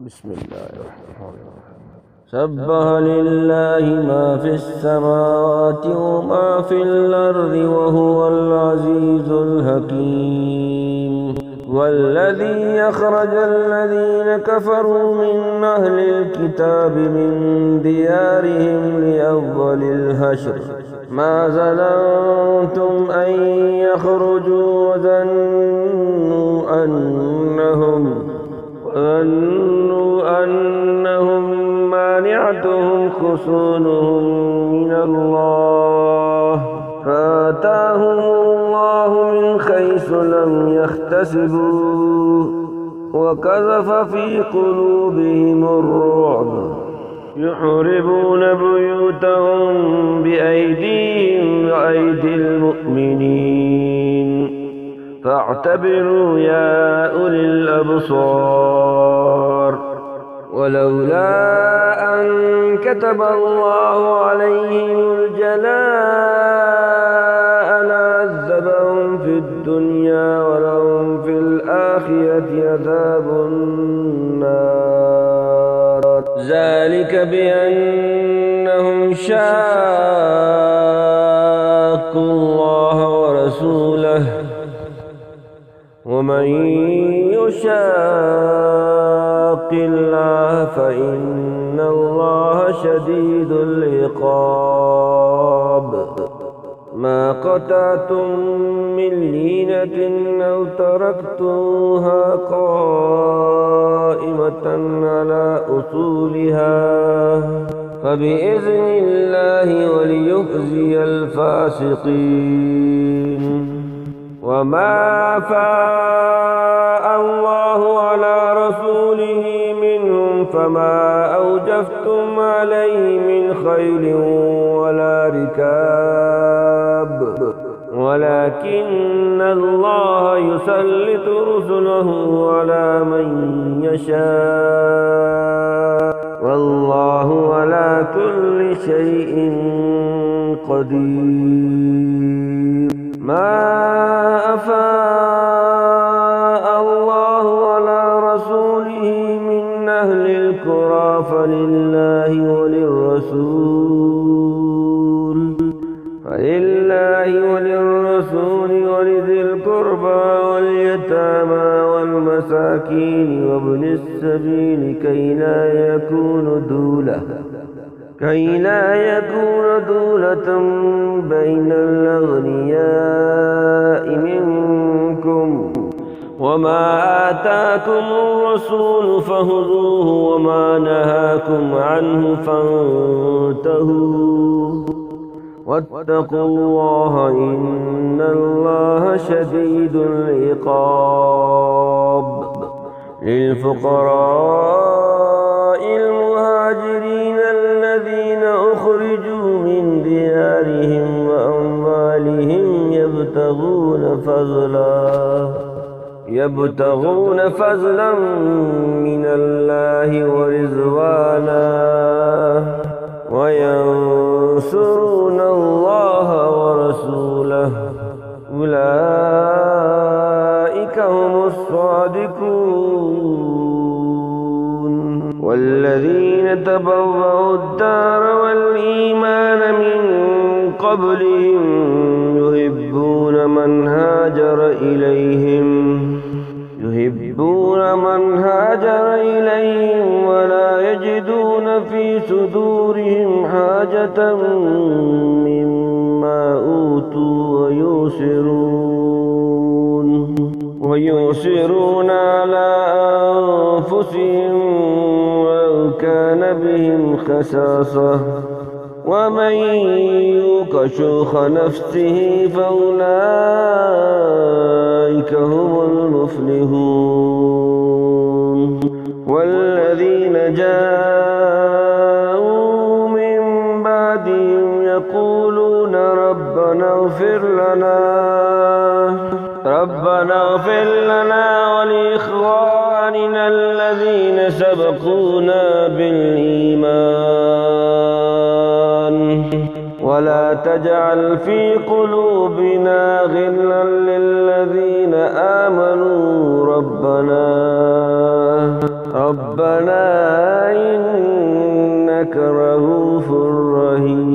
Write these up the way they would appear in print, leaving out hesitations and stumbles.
بسم الله الرحمن الرحيم. سبح لله ما في السماوات وما في الأرض وهو العزيز الحكيم. والذي أخرج الذين كفروا من أهل الكتاب من ديارهم لأول الحشر ما ظننتم أن يخرجوا وظنوا أنهم مانعتهم حصونهم من الله فآتاهم الله من حيث لم يحتسبوا وقذف في قلوبهم الرعب يخربون بيوتهم بأيديهم وأيدي المؤمنين فاعتبروا يا أولي الأبصار. ولولا أن كتب الله عليهم الجلاء لعذبهم في الدنيا ولهم في الآخرة عذاب النار ذلك بأنهم شاقوا الله ورسوله ومن يشاق الله فإن الله شديد العقاب. ما قطعتم من لينة أو تركتوها قائمة على أصولها فبإذن الله وليخزي الفاسقين. وما أفاء الله على رسوله منهم فما أوجفتم عليه من خيل ولا ركاب ولكن الله يسلط رسله على من يشاء والله على كل شيء قدير. ما أفاء الله على رسوله من أهل القرى فلله وللرسول ولذي القربى واليتامى والمساكين وابن السبيل كي لا يكون دولة بين الأغنياء منكم. وما آتاكم الرسول فخذوه وما نهاكم عنه فانتهوا واتقوا الله إن الله شديد العقاب. للفقراء المهاجرين الذين أخرجوا من ديارهم وأموالهم يبتغون فضلا من الله ورضوانا وينصرون الله ورسوله أولئك هم الصادقون. والذين تبوأوا الدار والإيمان من قبلهم يحبون من هاجر إليهم ولا يجدون في صدورهم حاجة مما أوتوا ويؤثرون على أنفسهم ولو كان بهم خصاصة ومن يوق شح نفسه فأولئك هم المفلحون. والذين جاءوا من بعدهم يقولون ربنا اغفر لنا ولإخواننا الذين سبقونا بالإيمان ولا تجعل في قلوبنا غلا للذين آمنوا ربنا ربنا إنك رؤوف رحيم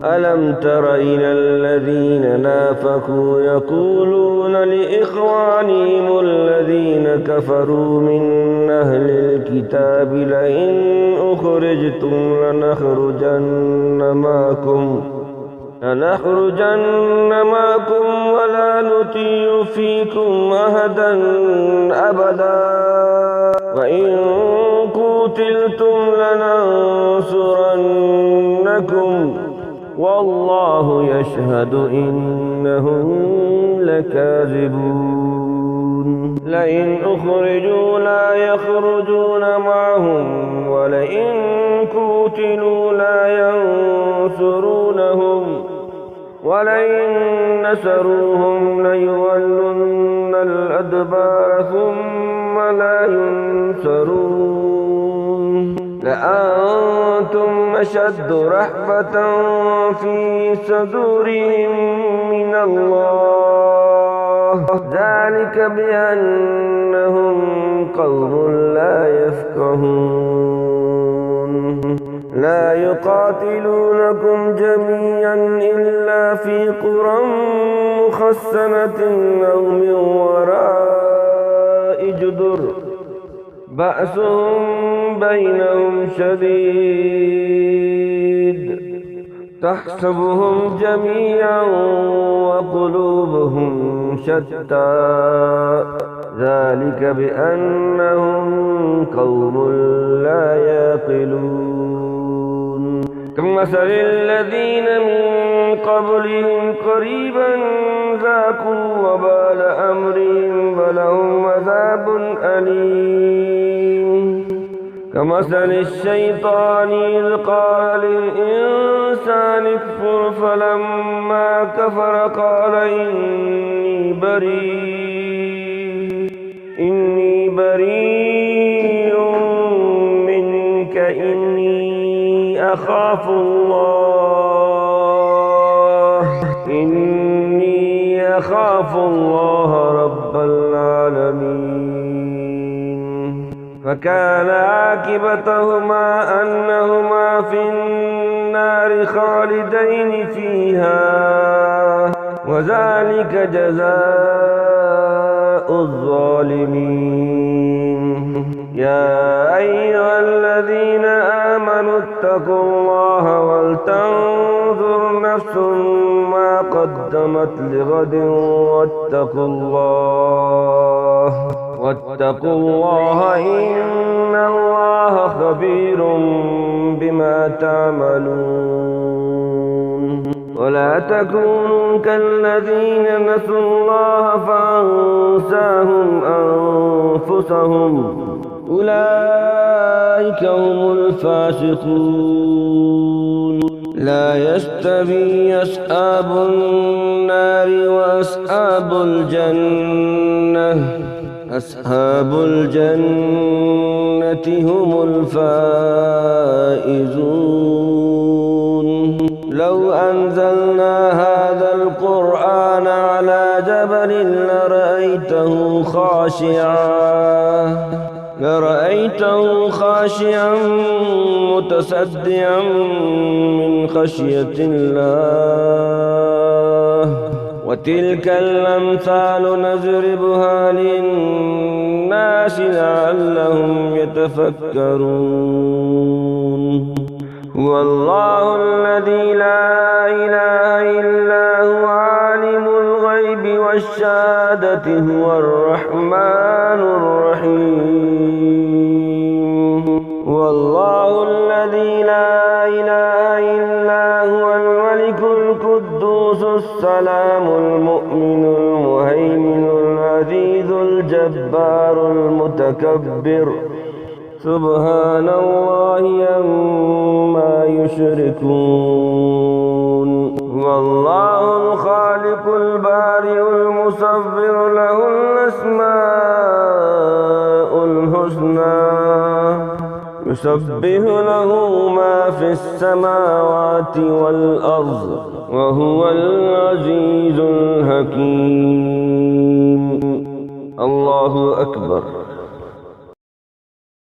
ألم تر إلى الذين نافقوا يقولون لإخوانهم الذين كفروا من أهل الكتاب لئن أخرجتم لنخرجن معكم ولا نطيع فيكم أحدا أبدا وإن قتلتم لننصرنكم والله يشهد إنهم لكاذبون لئن أخرجوا لا يخرجون معهم ولئن قتلوا لا ينصرونهم ولئن نصروهم ليولن الأدبار ثم لا ينصرون لأنتم أشد رهبة في صدورهم من الله ذلك بأنهم قوم لا يفقهون لا يقاتلونكم جميعا إلا في قرى محصنة أو من وراء جدر بأسهم بينهم شديد تحسبهم جميعا وقلوبهم شتى ذلك بأنهم قوم لا يعقلون كمثل الذين من قبلهم قريبا ذاقوا وبال أمرهم ولهم عذاب أليم كمثل الشيطان إذ قال للإنسان اكفر فلما كفر قال إني بريء منك إني أخاف الله رب العالمين فكان عاقبتهما أنهما في النار خالدين فيها وذلك جزاء الظالمين يا أيها الذين آمنوا اتقوا الله ولتنظر نفس ما قدمت لغد واتقوا الله إن الله خبير بما تعملون ولا تكونوا كالذين نسوا الله فأنساهم أنفسهم أولئك هم الفاسقون لا يستوي أصحاب النار وأصحاب الجنة هم الفائزون لو أنزلنا هذا القرآن على جبل لرأيته خاشعا متصدعا من خشية الله وتلك الأمثال نضربها للناس لعلهم يتفكرون هو الله الذي لا إله إلا هو عالم الغيب والشهادة هو الرحمن الرحيم هو الله الذي لا إله إلا هو الملك القدوس السلام المؤمن المهيمن العزيز الجبار المتكبر سبحان الله عما يشركون والله الخالق البارئ المصور له الأسماء الحسنى يسبح له ما في السماوات والأرض وهو العزيز الحكيم الله أكبر.